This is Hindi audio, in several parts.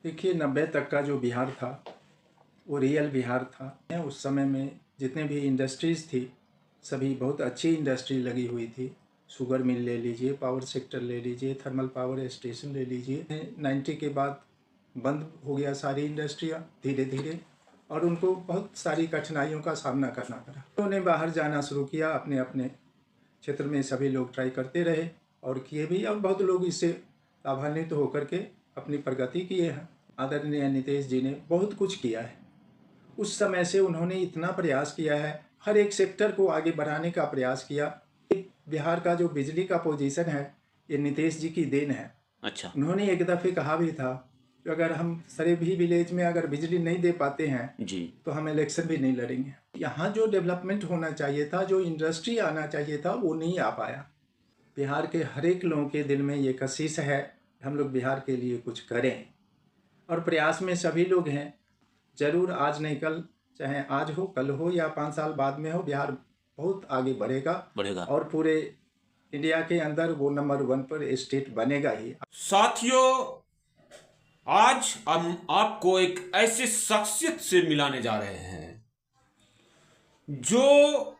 देखिए 90 तक का जो बिहार था वो रियल बिहार था। उस समय में जितने भी इंडस्ट्रीज़ थी सभी बहुत अच्छी इंडस्ट्री लगी हुई थी। शुगर मिल ले लीजिए, पावर सेक्टर ले लीजिए, थर्मल पावर स्टेशन ले लीजिए। 90 के बाद बंद हो गया सारी इंडस्ट्रियाँ धीरे धीरे, और उनको बहुत सारी कठिनाइयों का सामना करना पड़ा। उन्होंने बाहर जाना शुरू किया, अपने अपने क्षेत्र में सभी लोग ट्राई करते रहे और किए भी, और बहुत लोग इससे लाभान्वित होकर के अपनी प्रगति किए हैं। आदरणीय नीतीश जी ने बहुत कुछ किया है। उस समय से उन्होंने इतना प्रयास किया है, हर एक सेक्टर को आगे बढ़ाने का प्रयास किया। बिहार का जो बिजली का पोजीशन है ये नीतीश जी की देन है। अच्छा। उन्होंने एक दफ़े कहा भी था कि अगर हम सारे भी विलेज में अगर बिजली नहीं दे पाते हैं जी। तो हम इलेक्शन भी नहीं लड़ेंगे। यहाँ जो डेवलपमेंट होना चाहिए था, जो इंडस्ट्री आना चाहिए था, वो नहीं आ पाया। बिहार के हर एक लोगों के दिल में ये कशिश है, हम लोग बिहार के लिए कुछ करें, और प्रयास में सभी लोग हैं। ज़रूर आज नहीं कल, चाहे आज हो, कल हो या 5 साल बाद में हो, बिहार बहुत आगे बढ़ेगा और पूरे इंडिया के अंदर वो नंबर 1 पर स्टेट बनेगा ही। साथियों, आज हम आपको एक ऐसे शख्सियत से मिलाने जा रहे हैं जो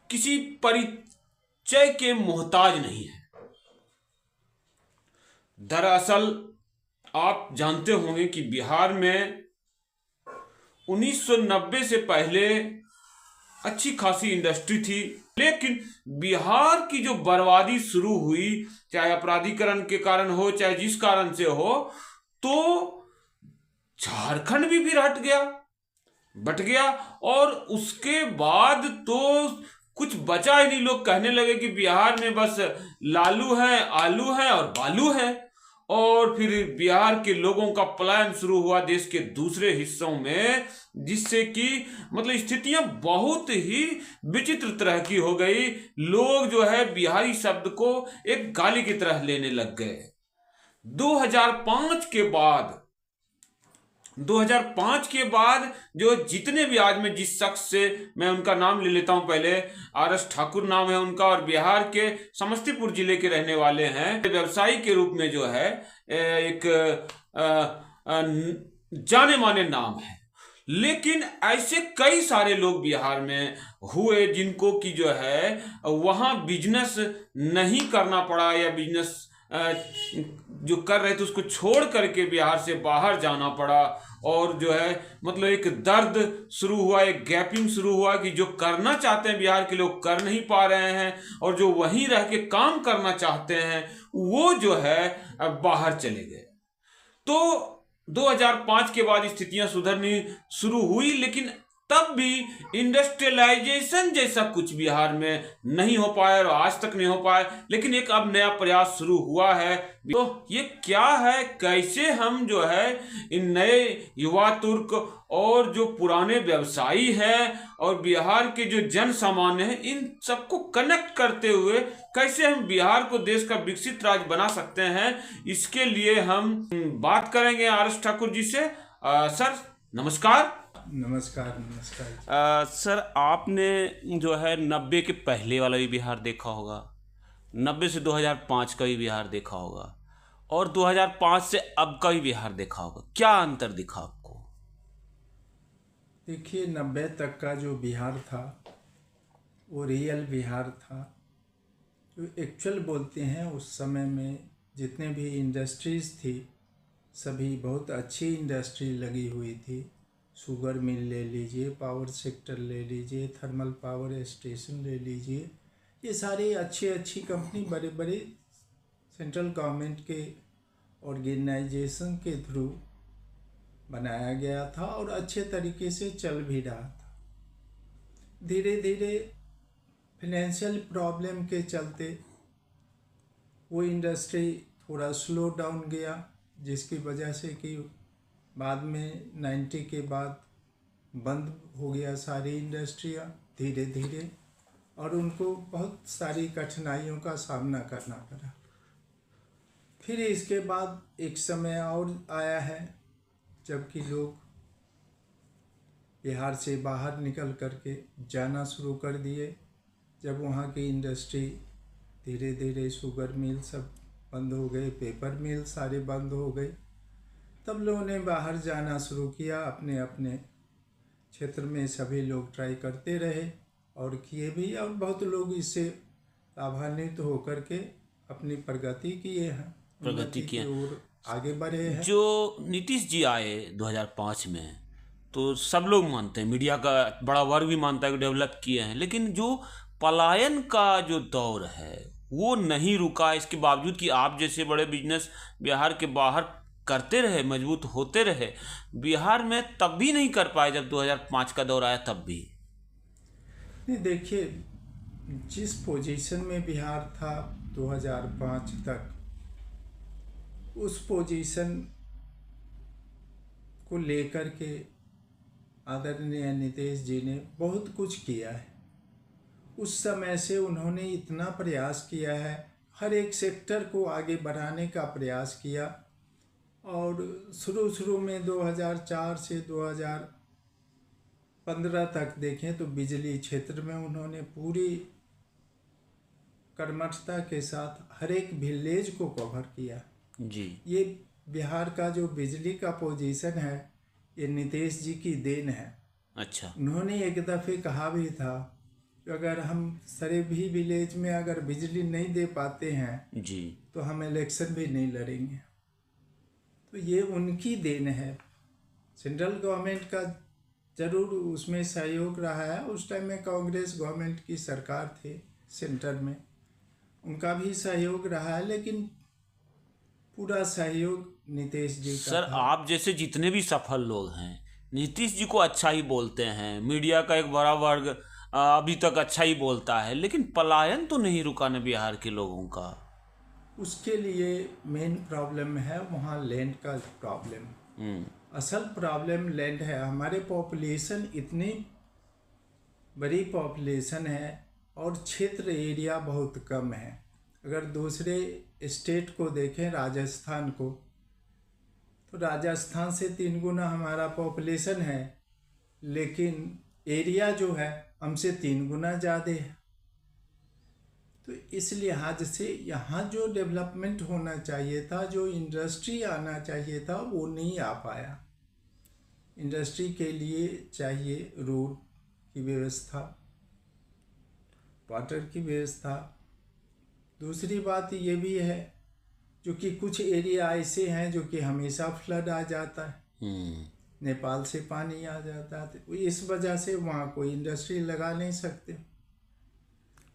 किसी परिचय के मोहताज नहीं है। दरअसल आप जानते होंगे कि बिहार में 1990 से पहले अच्छी खासी इंडस्ट्री थी, लेकिन बिहार की जो बर्बादी शुरू हुई, चाहे अपराधीकरण के कारण हो चाहे जिस कारण से हो, तो झारखंड भी फिर बट गया और उसके बाद तो कुछ बचा ही नहीं। लोग कहने लगे कि बिहार में बस लालू है, आलू है और बालू है, और फिर बिहार के लोगों का पलायन शुरू हुआ देश के दूसरे हिस्सों में, जिससे कि मतलब स्थितियां बहुत ही विचित्र तरह की हो गई। लोग जो है बिहारी शब्द को एक गाली की तरह लेने लग गए। 2005 के बाद जो जितने भी, आज मैं जिस शख्स से, मैं उनका नाम ले लेता हूं पहले, RS ठाकुर नाम है उनका, और बिहार के समस्तीपुर जिले के रहने वाले हैं। व्यवसायी के रूप में जो है एक जाने माने नाम है। लेकिन ऐसे कई सारे लोग बिहार में हुए जिनको कि जो है वहां बिजनेस नहीं करना पड़ा, या बिजनेस जो कर रहे थे उसको छोड़ करके बिहार से बाहर जाना पड़ा, और जो है मतलब एक दर्द शुरू हुआ, एक गैपिंग शुरू हुआ कि जो करना चाहते हैं बिहार के लोग कर नहीं पा रहे हैं, और जो वहीं रह के काम करना चाहते हैं वो जो है बाहर चले गए। तो 2005 के बाद स्थितियां सुधरनी शुरू हुई, लेकिन तब भी इंडस्ट्रियलाइजेशन जैसा कुछ बिहार में नहीं हो पाया और आज तक नहीं हो पाया। लेकिन एक अब नया प्रयास शुरू हुआ है। तो ये क्या है, कैसे हम जो है इन नए युवा तुर्क और जो पुराने व्यवसायी हैं और बिहार के जो जन सामान्य हैं, इन सबको कनेक्ट करते हुए कैसे हम बिहार को देश का विकसित राज्य बना सकते हैं, इसके लिए हम बात करेंगे RS ठाकुर जी से। सर नमस्कार। नमस्कार। नमस्कार। सर, आपने जो है 90 के पहले वाला भी बिहार देखा होगा, 90 से 2005 का भी बिहार देखा होगा, और 2005 से अब का भी बिहार देखा होगा। क्या अंतर दिखा आपको? देखिए 90 तक का जो बिहार था वो रियल बिहार था। जो एक्चुअल बोलते हैं, उस समय में जितने भी इंडस्ट्रीज़ थी सभी बहुत अच्छी इंडस्ट्री लगी हुई थी। शुगर मिल ले लीजिए, पावर सेक्टर ले लीजिए, थर्मल पावर स्टेशन ले लीजिए, ये सारी अच्छी कंपनी बड़े बड़े सेंट्रल गवर्नमेंट के ऑर्गेनाइजेशन के थ्रू बनाया गया था और अच्छे तरीके से चल भी रहा था। धीरे धीरे फाइनेंशियल प्रॉब्लम के चलते वो इंडस्ट्री थोड़ा स्लो डाउन गया, जिसकी वजह से कि बाद में 90 के बाद बंद हो गया सारी इंडस्ट्रियाँ धीरे धीरे, और उनको बहुत सारी कठिनाइयों का सामना करना पड़ा। फिर इसके बाद एक समय और आया है जबकि लोग बिहार से बाहर निकल करके जाना शुरू कर दिए। जब वहाँ की इंडस्ट्री धीरे धीरे, शुगर मिल सब बंद हो गए, पेपर मिल सारे बंद हो गए, तब लोगों ने बाहर जाना शुरू किया, अपने अपने क्षेत्र में सभी लोग ट्राई करते रहे और किए भी, और बहुत लोग इससे लाभान्वित होकर के अपनी प्रगति किए हैं, प्रगति किए। की ओर आगे बढ़े हैं। जो नीतीश जी आए 2005 में, तो सब लोग मानते हैं, मीडिया का बड़ा वर्ग भी मानता है कि डेवलप किए हैं, लेकिन जो पलायन का जो दौर है वो नहीं रुका, इसके बावजूद कि आप जैसे बड़े बिजनेस बिहार के बाहर करते रहे, मजबूत होते रहे, बिहार में तब भी नहीं कर पाए जब 2005 का दौर आया तब भी। नहीं, देखिए, जिस पोजीशन में बिहार था 2005 तक, उस पोजीशन को लेकर के आदरणीय नीतीश जी ने बहुत कुछ किया है। उस समय से उन्होंने इतना प्रयास किया है, हर एक सेक्टर को आगे बढ़ाने का प्रयास किया। और शुरू में 2004 से 2015 तक देखें तो बिजली क्षेत्र में उन्होंने पूरी कर्मठता के साथ हर एक विलेज को कवर किया जी। ये बिहार का जो बिजली का पोजीशन है, ये नीतीश जी की देन है। अच्छा। उन्होंने एक दफ़े कहा भी था कि अगर हम सारे भी विलेज में अगर बिजली नहीं दे पाते हैं जी, तो हम इलेक्शन भी नहीं लड़ेंगे। तो ये उनकी देन है। सेंट्रल गवर्नमेंट का ज़रूर उसमें सहयोग रहा है। उस टाइम में कांग्रेस गवर्नमेंट की सरकार थी सेंटर में, उनका भी सहयोग रहा है, लेकिन पूरा सहयोग नीतीश जी का सर था। आप जैसे जितने भी सफल लोग हैं नीतीश जी को अच्छा ही बोलते हैं, मीडिया का एक बड़ा वर्ग अभी तक अच्छा ही बोलता है, लेकिन पलायन तो नहीं रुका न बिहार के लोगों का। उसके लिए मेन प्रॉब्लम है वहाँ लैंड का प्रॉब्लम। असल प्रॉब्लम लैंड है। हमारे पॉपुलेशन इतनी बड़ी पॉपुलेशन है और क्षेत्र एरिया बहुत कम है। अगर दूसरे स्टेट को देखें, राजस्थान को, तो राजस्थान से 3 गुना हमारा पॉपुलेशन है, लेकिन एरिया जो है हमसे 3 गुना ज़्यादा है। तो इस लिहाज से यहाँ जो डेवलपमेंट होना चाहिए था, जो इंडस्ट्री आना चाहिए था, वो नहीं आ पाया। इंडस्ट्री के लिए चाहिए रोड की व्यवस्था, वाटर की व्यवस्था। दूसरी बात ये भी है जो कि कुछ एरिया ऐसे हैं जो कि हमेशा फ्लड आ जाता है, नेपाल से पानी आ जाता है, तो इस वजह से वहाँ कोई इंडस्ट्री लगा नहीं सकते।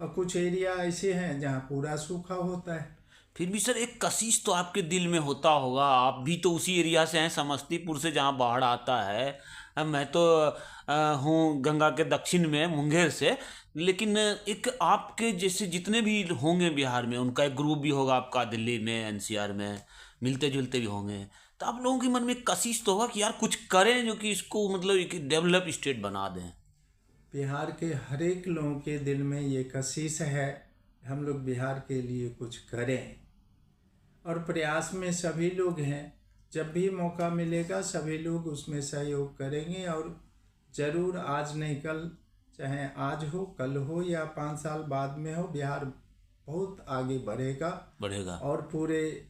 और कुछ एरिया ऐसे हैं जहाँ पूरा सूखा होता है। फिर भी सर एक कशिश तो आपके दिल में होता होगा, आप भी तो उसी एरिया से हैं, समस्तीपुर से, जहाँ बाढ़ आता है। मैं तो हूँ गंगा के दक्षिण में, मुंगेर से, लेकिन एक आपके जैसे जितने भी होंगे बिहार में, उनका एक ग्रुप भी होगा आपका दिल्ली में, एनसीआर में, मिलते जुलते भी होंगे, तो आप लोगों के मन में कशिश तो होगा कि यार कुछ करें जो कि इसको मतलब एक डेवलप स्टेट बना दें। बिहार के हर एक लोगों के दिल में ये कशिश है, हम लोग बिहार के लिए कुछ करें, और प्रयास में सभी लोग हैं। जब भी मौका मिलेगा सभी लोग उसमें सहयोग करेंगे, और ज़रूर आज नहीं कल, चाहे आज हो, कल हो या 5 साल बाद में हो, बिहार बहुत आगे बढ़ेगा और पूरे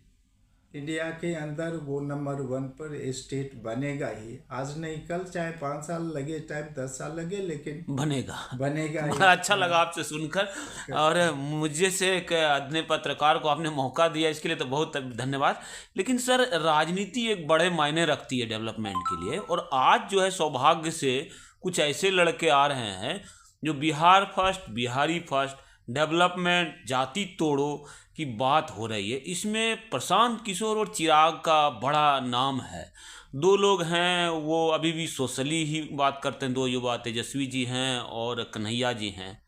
इंडिया के अंदर वो नंबर 1 पर स्टेट बनेगा ही। आज नहीं कल, चाहे 5 साल लगे, चाहे 10 साल लगे, लेकिन बनेगा ही। बड़ा अच्छा लगा आपसे सुनकर, और मुझे से एक अपने पत्रकार को आपने मौका दिया, इसके लिए तो बहुत धन्यवाद। लेकिन सर राजनीति एक बड़े मायने रखती है डेवलपमेंट के लिए, और आज जो है सौभाग्य से कुछ ऐसे लड़के आ रहे हैं जो Bihar first, Bihari first, development, जाति तोड़ो की बात हो रही है। इसमें प्रशांत किशोर और चिराग का बड़ा नाम है। 2 लोग हैं वो अभी भी सोशली ही बात करते हैं, 2 युवा, तेजस्वी जी हैं और कन्हैया जी हैं।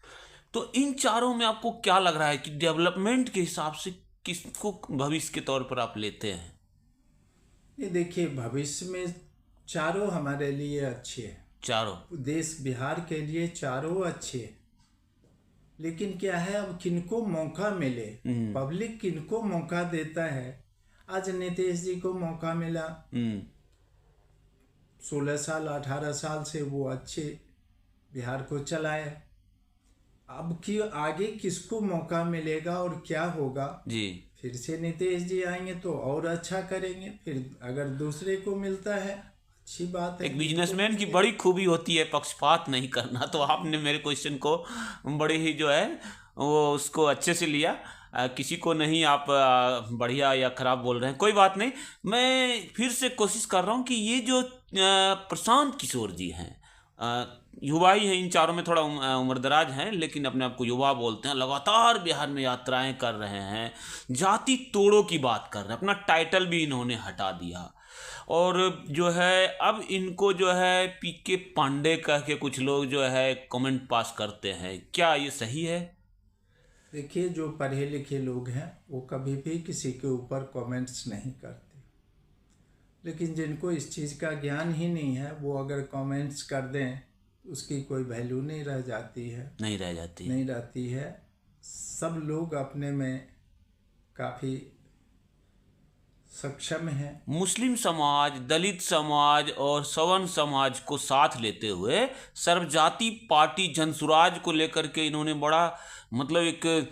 तो इन चारों में आपको क्या लग रहा है कि डेवलपमेंट के हिसाब से किसको भविष्य के तौर पर आप लेते हैं? ये देखिए, भविष्य में चारों हमारे लिए अच्छे हैं। चारों देश बिहार के लिए चारों अच्छे हैं, लेकिन क्या है, अब किनको मौका मिले, पब्लिक किनको मौका देता है। आज नीतीश जी को मौका मिला, 16 साल 18 साल से वो अच्छे बिहार को चलाए। अब कि आगे किसको मौका मिलेगा और क्या होगा जी, फिर से नीतीश जी आएंगे तो और अच्छा करेंगे, फिर अगर दूसरे को मिलता है अच्छी बात है। एक बिजनेसमैन की बड़ी खूबी होती है पक्षपात नहीं करना, तो आपने मेरे क्वेश्चन को बड़े ही जो है वो उसको अच्छे से लिया। किसी को नहीं आप बढ़िया या खराब बोल रहे हैं, कोई बात नहीं। मैं फिर से कोशिश कर रहा हूँ कि ये जो प्रशांत किशोर जी हैं, युवा ही हैं, इन चारों में थोड़ा उम्रदराज हैं लेकिन अपने आप को युवा बोलते हैं, लगातार बिहार में यात्राएं कर रहे हैं, जाति तोड़ों की बात कर रहे हैं, अपना टाइटल भी इन्होंने हटा दिया। और जो है अब इनको जो है पीके पांडे कह के कुछ लोग जो है कमेंट पास करते हैं, क्या ये सही है? देखिए, जो पढ़े लिखे लोग हैं वो कभी भी किसी के ऊपर कमेंट्स नहीं करते, लेकिन जिनको इस चीज़ का ज्ञान ही नहीं है वो अगर कमेंट्स कर दें उसकी कोई वैल्यू नहीं रह जाती है, नहीं रह जाती, नहीं रहती है। सब लोग अपने में काफ़ी सक्षम है। मुस्लिम समाज, दलित समाज और सवर्ण समाज को साथ लेते हुए सर्वजाति पार्टी जनसुराज को लेकर के इन्होंने बड़ा मतलब एक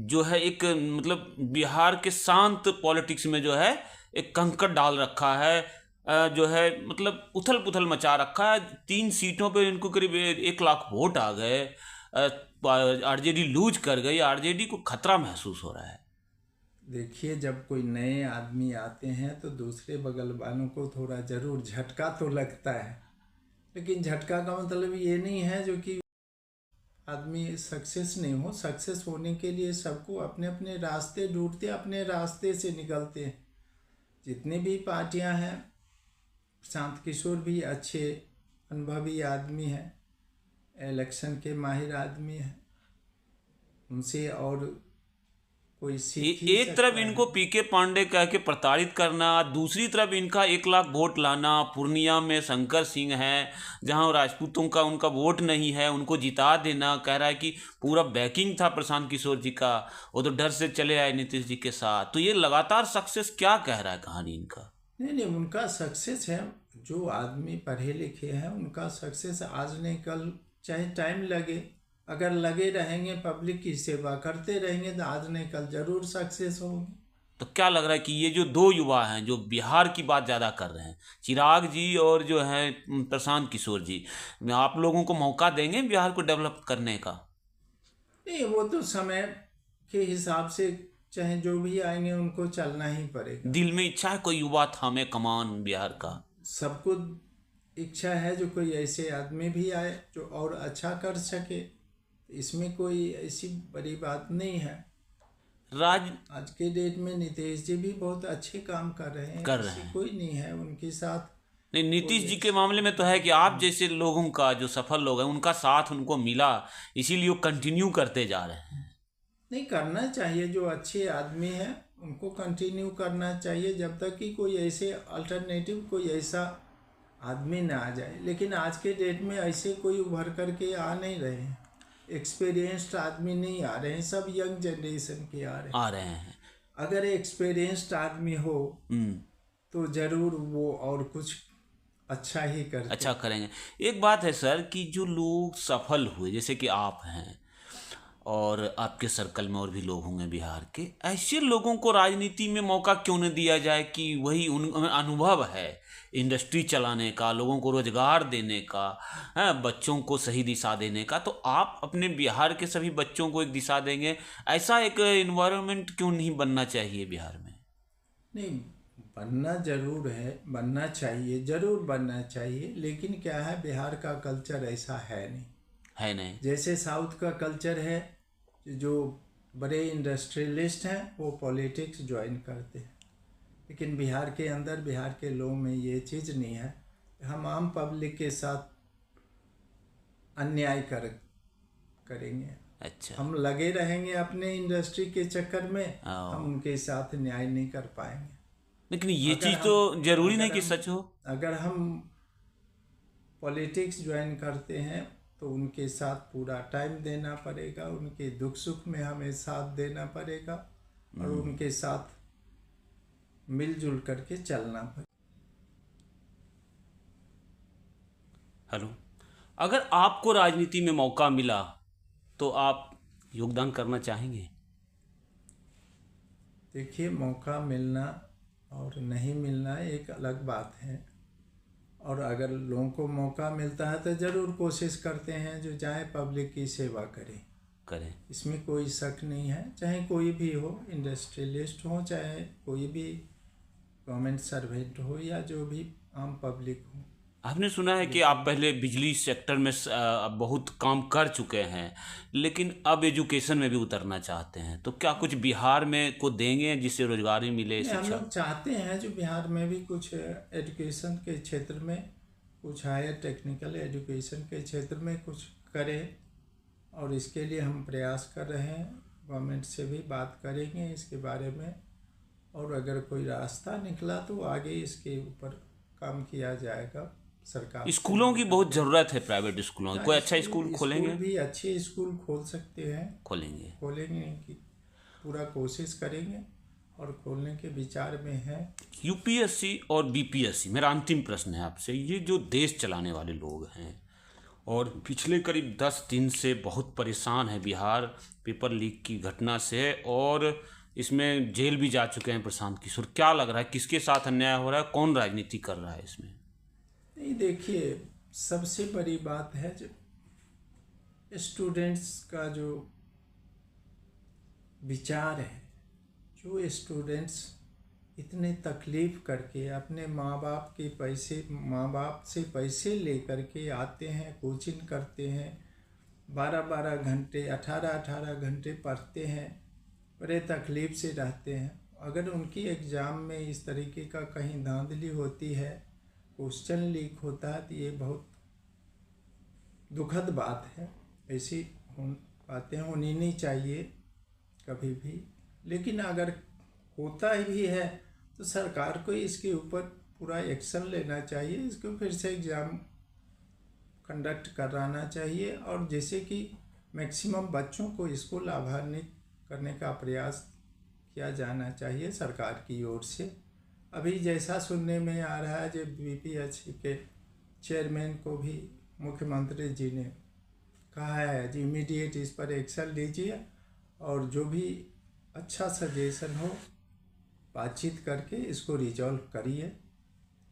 जो है एक मतलब बिहार के शांत पॉलिटिक्स में जो है एक कंकड़ डाल रखा है, जो है मतलब उथल पुथल मचा रखा है। 3 सीटों पे इनको करीब 1 लाख वोट आ गए, आरजेडी लूज कर गई, आरजेडी को खतरा महसूस हो रहा है। देखिए, जब कोई नए आदमी आते हैं तो दूसरे बगल वालों को थोड़ा ज़रूर झटका तो लगता है, लेकिन झटका का मतलब ये नहीं है जो कि आदमी सक्सेस नहीं हो। सक्सेस होने के लिए सबको अपने अपने रास्ते ढूंढते, अपने रास्ते से निकलते हैं। जितनी भी पार्टियां हैं, प्रशांत किशोर भी अच्छे अनुभवी आदमी हैं, इलेक्शन के माहिर आदमी हैं, उनसे और कोई सीख ही एक तरफ इनको पीके पांडे कह के प्रताड़ित करना, दूसरी तरफ इनका 1 लाख वोट लाना। पूर्णिया में शंकर सिंह हैं जहां राजपूतों का उनका वोट नहीं है, उनको जिता देना। कह रहा है कि पूरा बैकिंग था प्रशांत किशोर जी का, वो तो डर से चले आए नीतीश जी के साथ। तो ये लगातार सक्सेस क्या कह रहा है कहानी इनका? नहीं, उनका सक्सेस है। जो आदमी पढ़े लिखे हैं उनका सक्सेस आज नहीं कल, चाहे टाइम लगे, अगर लगे रहेंगे, पब्लिक की सेवा करते रहेंगे तो आज नहीं कल जरूर सक्सेस होंगे। तो क्या लग रहा है कि ये जो 2 युवा हैं जो बिहार की बात ज़्यादा कर रहे हैं, चिराग जी और जो है प्रशांत किशोर जी, आप लोगों को मौका देंगे बिहार को डेवलप करने का? नहीं, वो तो समय के हिसाब से चाहे जो भी आएंगे उनको चलना ही पड़ेगा। दिल में इच्छा है कोई युवा थामे कमान बिहार का? सबको इच्छा है जो कोई ऐसे आदमी भी आए जो और अच्छा कर सके, इसमें कोई ऐसी बड़ी बात नहीं है। आज के डेट में नीतीश जी भी बहुत अच्छे काम कर रहे हैं, कोई नहीं है उनके साथ। नहीं, नीतीश जी के मामले में तो है कि आप जैसे लोगों का, जो सफल लोग हैं, उनका साथ उनको मिला, इसीलिए वो कंटिन्यू करते जा रहे हैं। नहीं, करना चाहिए। जो अच्छे आदमी हैं उनको कंटिन्यू करना चाहिए जब तक कि कोई ऐसे अल्टरनेटिव कोई ऐसा आदमी ना आ जाए। लेकिन आज के डेट में ऐसे कोई उभर करके आ नहीं रहे हैं, एक्सपीरियंस्ड आदमी नहीं आ रहे हैं, सब यंग जनरेशन के आ रहे हैं। अगर एक्सपीरियंस्ड आदमी हो तो जरूर वो और कुछ अच्छा ही करेंगे। एक बात है सर कि जो लोग सफल हुए, जैसे कि आप हैं और आपके सर्कल में और भी लोग होंगे बिहार के, ऐसे लोगों को राजनीति में मौका क्यों न दिया जाए कि वही उनमें अनुभव है इंडस्ट्री चलाने का, लोगों को रोजगार देने का, बच्चों को सही दिशा देने का। तो आप अपने बिहार के सभी बच्चों को एक दिशा देंगे, ऐसा एक एनवायरनमेंट क्यों नहीं बनना चाहिए बिहार में? नहीं, बनना जरूर है, बनना चाहिए, जरूर बनना चाहिए, लेकिन क्या है, बिहार का कल्चर ऐसा है नहीं। जैसे साउथ का कल्चर है, जो बड़े इंडस्ट्रियलिस्ट हैं वो पॉलिटिक्स ज्वाइन करते हैं, लेकिन बिहार के अंदर, बिहार के लोगों में ये चीज़ नहीं है। हम आम पब्लिक के साथ अन्याय करेंगे। अच्छा, हम लगे रहेंगे अपने इंडस्ट्री के चक्कर में, हम उनके साथ न्याय नहीं कर पाएंगे। लेकिन ये चीज़ तो जरूरी नहीं कि सच हो। अगर हम पॉलिटिक्स ज्वाइन करते हैं तो उनके साथ पूरा टाइम देना पड़ेगा, उनके दुख सुख में हमें साथ देना पड़ेगा और उनके साथ मिलजुल करके चलना पड़ेगा। हेलो, अगर आपको राजनीति में मौका मिला तो आप योगदान करना चाहेंगे? देखिए, मौका मिलना और नहीं मिलना एक अलग बात है, और अगर लोगों को मौका मिलता है तो ज़रूर कोशिश करते हैं जो जाएं पब्लिक की सेवा करें। इसमें कोई शक नहीं है, चाहे कोई भी हो, इंडस्ट्रियलिस्ट हो, चाहे कोई भी गवर्नमेंट सर्वेंट हो, या जो भी आम पब्लिक हो। आपने सुना है कि आप पहले बिजली सेक्टर में बहुत काम कर चुके हैं, लेकिन अब एजुकेशन में भी उतरना चाहते हैं, तो क्या कुछ बिहार में को देंगे जिससे रोजगार ही मिले? हम लोग चाहते हैं जो बिहार में भी कुछ एजुकेशन के क्षेत्र में, कुछ हायर टेक्निकल एजुकेशन के क्षेत्र में कुछ करें, और इसके लिए हम प्रयास कर रहे हैं। गवर्नमेंट से भी बात करेंगे इसके बारे में, और अगर कोई रास्ता निकला तो आगे इसके ऊपर काम किया जाएगा। सरकार स्कूलों की बहुत ज़रूरत है, प्राइवेट स्कूलों की। कोई अच्छा स्कूल खोलेंगे? भी अच्छे स्कूल खोल सकते हैं, खोलेंगे की पूरा कोशिश करेंगे और खोलने के विचार में है। यूपीएससी और बीपीएससी, मेरा अंतिम प्रश्न है आपसे, ये जो देश चलाने वाले लोग हैं और पिछले करीब 10 दिन से बहुत परेशान है बिहार पेपर लीक की घटना से, और इसमें जेल भी जा चुके हैं प्रशांत किशोर, क्या लग रहा है किसके साथ अन्याय हो रहा है, कौन राजनीति कर रहा है इसमें? नहीं, देखिए, सबसे बड़ी बात है जो स्टूडेंट्स का जो विचार है, जो स्टूडेंट्स इतने तकलीफ़ करके अपने माँ बाप से पैसे लेकर के आते हैं, कोचिंग करते हैं, 12-12 घंटे 18-18 घंटे पढ़ते हैं, बड़े तकलीफ़ से रहते हैं। अगर उनकी एग्ज़ाम में इस तरीके का कहीं धांधली होती है, क्वेश्चन लीक होता है, तो ये बहुत दुखद बात है। ऐसी बातें होनी नहीं चाहिए कभी भी, लेकिन अगर होता भी है तो सरकार को इसके ऊपर पूरा एक्शन लेना चाहिए, इसको फिर से एग्ज़ाम कंडक्ट कराना चाहिए, और जैसे कि मैक्सिमम बच्चों को इसको लाभान्वित करने का प्रयास किया जाना चाहिए सरकार की ओर से। अभी जैसा सुनने में आ रहा है, जो बीपीएससी के चेयरमैन को भी मुख्यमंत्री जी ने कहा है जी इमीडिएट इस पर एक्शन लीजिए, और जो भी अच्छा सजेशन हो बातचीत करके इसको रिजॉल्व करिए।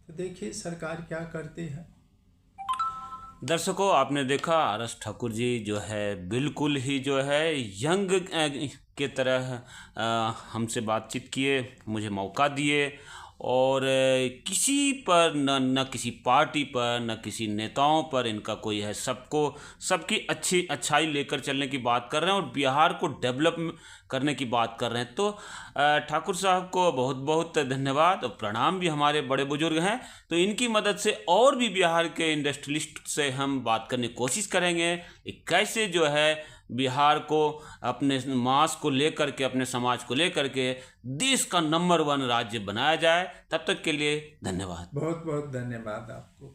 तो देखिए सरकार क्या करती है। दर्शकों, आपने देखा आर.एस. ठाकुर जी जो है बिल्कुल ही जो है यंग के तरह हमसे बातचीत किए, मुझे मौका दिए, और किसी पर न किसी पार्टी पर न किसी नेताओं पर इनका कोई है, सबकी अच्छाई लेकर चलने की बात कर रहे हैं और बिहार को डेवलप करने की बात कर रहे हैं। तो ठाकुर साहब को बहुत बहुत धन्यवाद और प्रणाम भी, हमारे बड़े बुजुर्ग हैं, तो इनकी मदद से और भी बिहार के इंडस्ट्रियलिस्ट से हम बात करने की कोशिश करेंगे कैसे जो है बिहार को अपने मास को लेकर के, अपने समाज को लेकर के देश का नंबर 1 राज्य बनाया जाए। तब तक के लिए धन्यवाद। बहुत बहुत धन्यवाद आपको।